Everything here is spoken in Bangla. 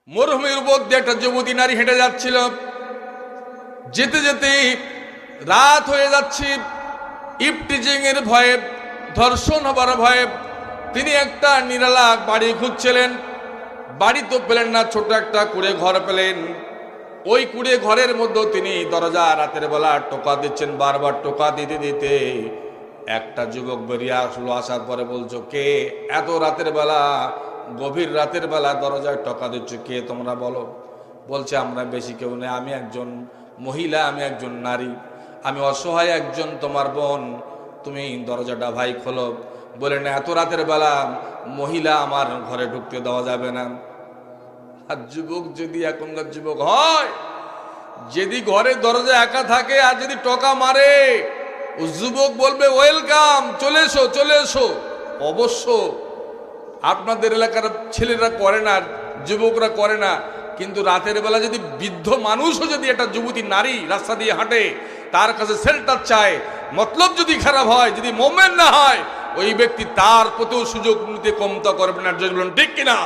মরুভূমির উপর দিয়ে একটা যুবতী নারী হেঁটে যাচ্ছিল। যেতে যেতে রাত হয়ে যাচ্ছে। ইফটিজিং এর ভয়ে, ধর্ষণ হবার ভয়ে তিনি একটা নিরালা বাড়ি খুঁজছিলেন। বাড়ি তো পেলেন না, ছোট একটা কুড়ে ঘর পেলেন। ওই কুড়ে ঘরের মধ্যে তিনি দরজা রাতের বেলা টোকা দিচ্ছেন। বারবার টোকা দিতে দিতে একটা যুবক বেরিয়ে আসলো। আসার পরে বলছো, কে এত রাতের বেলা, গভীর রাতের বেলা দরজায় টোকা দিচ্ছ, কে তোমরা বলো? বলছে, আমরা বেশি কেউ নেই, আমি একজন মহিলা, আমি একজন নারী, আমি অসহায় একজন তোমার বোন, তুমি দরজাটা ভাই খোলো। বলে না, এত রাতের বেলা মহিলা আমার ঘরে ঢুকতে দেওয়া যাবে না। আর যুবক যদি এখনকার যুবক হয়, যদি ঘরে দরজা একা থাকে আর যদি টোকা মারে, ও যুবক বলবে, ওয়েলকাম, চলে এসো চলে এসো। অবশ্য আপনাদের এলাকার ছেলেরা করে না, যুবকরা করে না, কিন্তু রাতের বেলা যদি বৃদ্ধ মানুষও যদি একটা যুবতী নারী রাস্তা দিয়ে হাঁটে, তার কাছে শেল্টার চায়, মতলব যদি খারাপ হয়, যদি মোমেন না হয়, ওই ব্যক্তি তার প্রতিও সুযোগ নিতে কমতা করবে না। ঠিক কিনা?